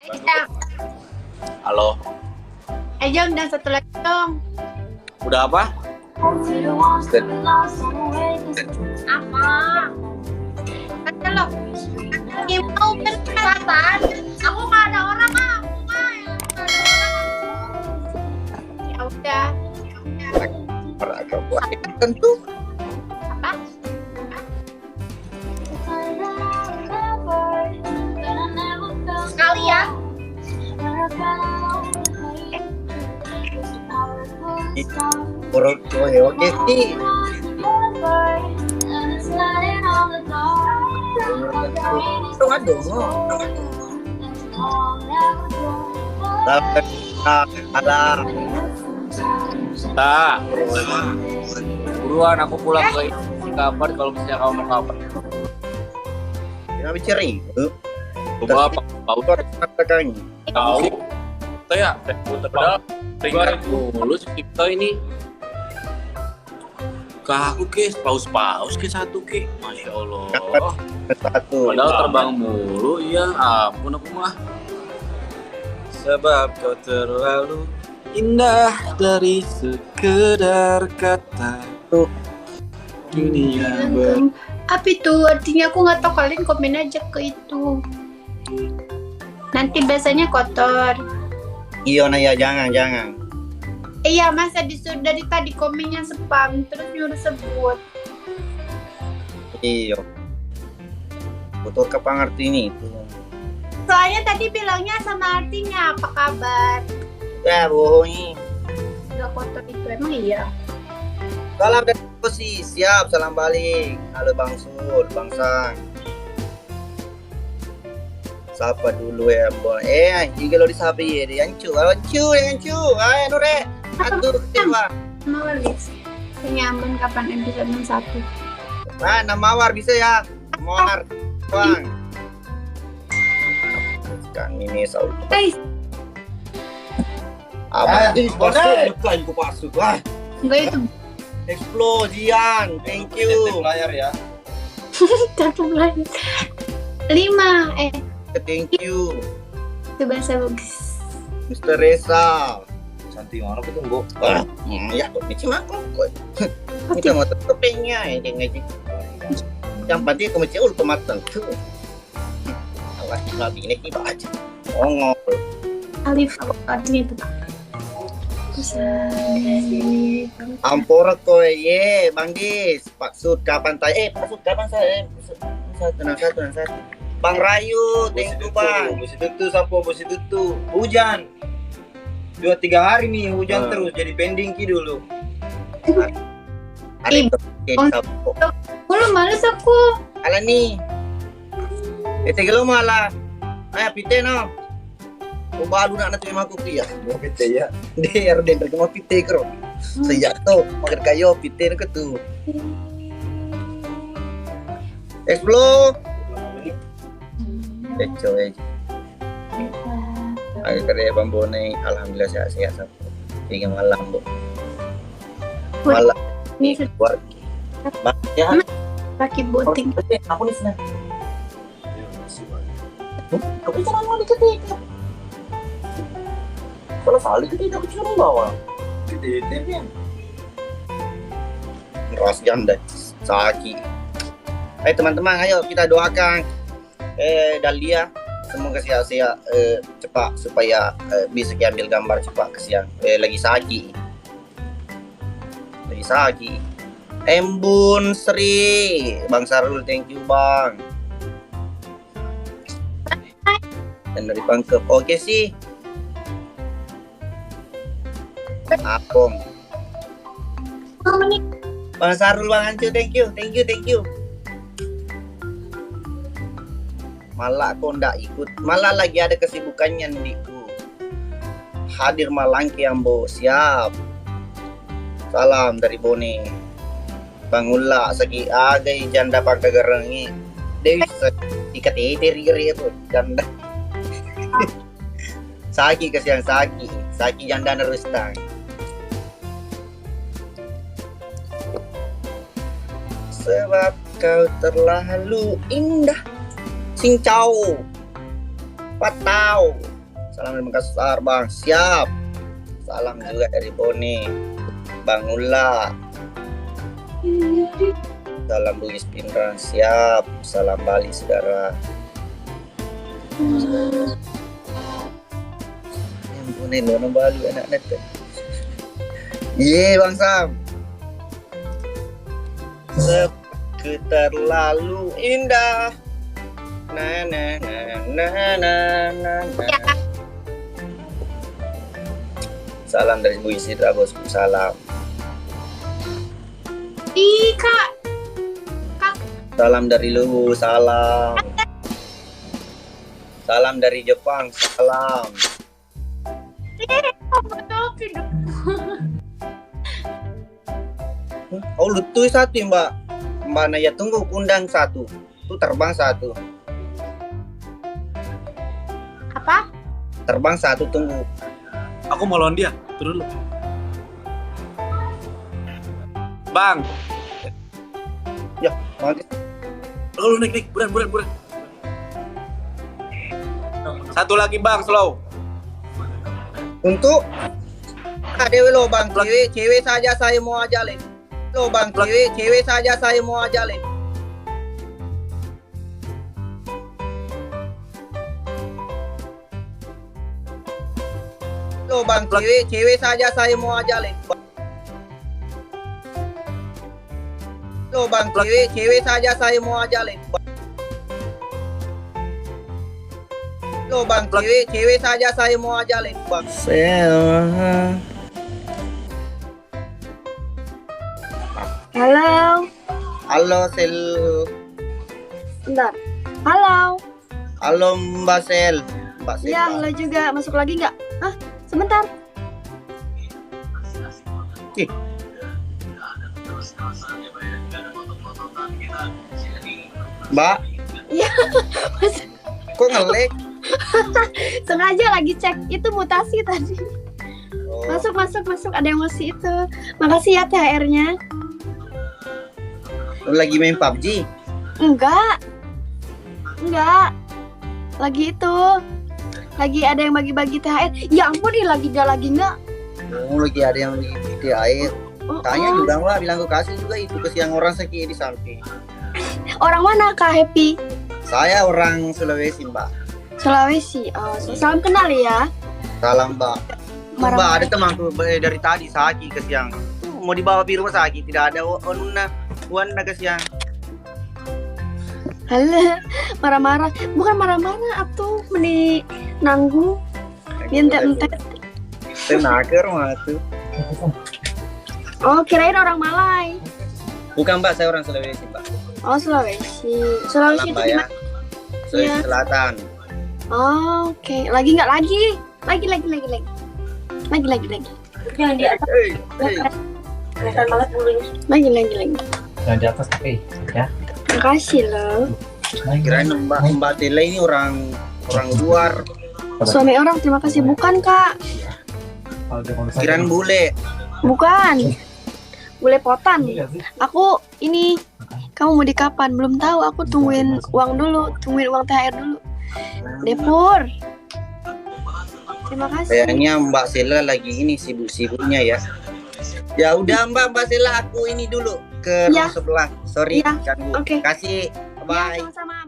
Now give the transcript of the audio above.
Ya, Halo. aja undang satu lagi dong. Udah apa? Apa? Kata lo. Lagi mau berkapan? Aku nggak ada orang ah. Aku nggak ada orang. Ya udah. Agak buat tentu. Apa? Sekali ya. Perut gue oke sih. Aduh. Tapi ada. Tak. Buruan aku pulang ke kapan kalau misalnya kamu mau kapan. Yang bicari. Coba apa? Tahu Katakan. tahu. Saya padahal ringan mulu kita ini. Aku ke paus ke satu ke. Masya Allah. Satu. Padahal terbang mulu, ya ampun aku mah. Sebab kau terlalu indah dari sekedar kata. Tuh. Dunia Apa itu artinya? Aku nggak tahu, kalian komen aja ke itu. Nanti biasanya kotor. Iya Naya, jangan. Iya, masa dari tadi komennya spam terus nyuruh sebut. Iya. Kotor kapang arti ini itu. Soalnya tadi bilangnya sama artinya apa kabar. Ya bohong. Gak kotor itu emang iya. Salam dari posisi, siap salam balik. Halo Bang Sul, Bang Sang. Sapa dulu ya, Mbak. Jika lo disapa ya, ancu. Ayo Nure. Aduh, coba. Nulis. Nyaman kapan episode 61. Nah, Mawar bisa ya. Mawar. Bang. Kan ini Saul. Guys, Apa? Bukan ku pasuk. Wah, enggak itu eksplosian. Thank you. layar ya. tertulis lagi. 5 Thank you. itu bahasa bagus. Mr. Reza. Santi mana aku tunggu. Ya, kok ini cuma kok. Kita mau tetepnya ini ngaji. Yang penting kamu cewek pematang tuh. Allah lagi ini kita aja. Ngomong. Alif artinya itu. Ampora kowe ye, Bang Dis. Pak Sud kapan tay? Pak Sud kapan saya? Satu. Bang Rayu, thank you Bang. Musim tutu sampo musim tutu hujan 2-3 hari nih hujan terus jadi pending ki dulu. Ada kita. Mulu males aku. Ala nih. Gelo malah. Ayo pite no. Baru nak nanti aku kia. Mau pite ya. Der ke mau pite kro. Sejak tuh makan kayo pite ke tuh. Explode. Coy. Ayo kerja bambone, alhamdulillah sehat-sehat satu. Tiga malam bu. Malam Ini keluar. Ya. pakai boting. Aku nih senang. Kau bisa mau diketik. Kalau salah diketik aku cuma bawa. Pite ya. Ras janda Saki. Hai teman-teman, ayo kita doakan Dahlia semoga sehat-sehat cepat supaya bisa diambil gambar cepat kesian. Lagi Saki. Embun Sri, Bang Sarul, thank you Bang. Dan dari Pangkep, oke sih. Apong. Bang Sarul, Bang Ancu, thank you. Malah kok ndak ikut, malah lagi ada kesibukannya ndiku. Hadir Malangki Ambo, siap. Salam dari Bone. Bangula sagi agai janda pagkagarangi. Dewi ikat iri itu janda. Saki kasihan Saki janda nerustang. Sebab kau terlalu indah. Sing Chow, Patau, Salam dari Makassar, Bang. Siap. Salam juga dari Bone. Bang Ula. Salam Bugis Pindrang. Siap. Salam Bali, saudara. Yang Bone, Lono Bali, anak-anak. Ye, Bang Sam. Terlalu indah. Na na na na na na na. Salam dari Bu Isidra, bosku. Salam. Ih, Kak. Salam dari Luwu. Salam. Salam dari Jepang. Salam. Oh, lutu satu ya, Mbak. Mbak Naya tunggu undang satu. Itu terbang satu. Apa? Terbang satu tunggu. Aku mau lawan dia. Turun dulu. Bang. Ya, nanti Lu naik. Buran. Satu lagi Bang, slow. untuk Dewi lo Bang, cewek saja saya mau ajalin. Lo Bang, cewek saja saya mau ajalin. Lo Bang, cewek saja saya mau ajalin. Lo Bang, cewek saja saya mau ajalin. Lo Bang, cewek saja saya mau ajalin. Bang. Halo. Halo Sel. Bentar. Halo. Halo Mbak Sel. Mbak Sel. Ya, halo juga. Masuk lagi nggak? Hah? Sebentar. Ih. Mbak, Iya. kok ngelek? Sengaja lagi cek. Itu mutasi tadi. Oh, Masuk. Ada yang masih itu. Makasih ya THR-nya. lu lagi main PUBG? Enggak. Lagi itu. Lagi ada yang bagi-bagi THR. Ya ampun, nih lagi enggak. Oh, lagi ada yang di air. Tanya juga Mbak, bilang gue kasih juga itu kesiang orang sakit di samping. Orang mana Kak Happy? Saya orang Sulawesi Mbak. Sulawesi. Oh, salam kenal ya. Salam Mbak. Marah- Mbak, ada temanku dari tadi sakit kesiang. Mau dibawa di rumah sakit, tidak ada Wanda kesiang. Halo, marah-marah. Bukan marah-marah, atuh meni nanggung. Entet-entet. Tenaker mah tuh. Oh, kirain orang Malay. Bukan Mbak, saya orang Sulawesi Mbak. Oh, Sulawesi. Salam Sulawesi itu Mbak di ya. mana? Sulawesi Iya. Selatan. Oh, oke. Lagi nggak lagi? Lagi. Jangan di atas, kelihatan banget bulunya. Lagi. Jangan di atas tapi ya. Makasih loh. Kirain Mbak Tila ini orang luar. Suami orang, terima kasih. Bukan, Kak. Kalau dia mau Kirain bule. Bukan. Bule potan. Aku ini, kamu mau di kapan? Belum tahu. Aku tungguin uang dulu. Tungguin uang THR dulu. Depur. Terima kasih. Kayaknya Mbak Sela lagi ini sibuk-sibuknya ya. Ya udah Mbak Sela, aku ini dulu ke Ya. rumah sebelah. Sorry Ya, ganggu. oke. Kasih. Bye. Ya, sama-sama.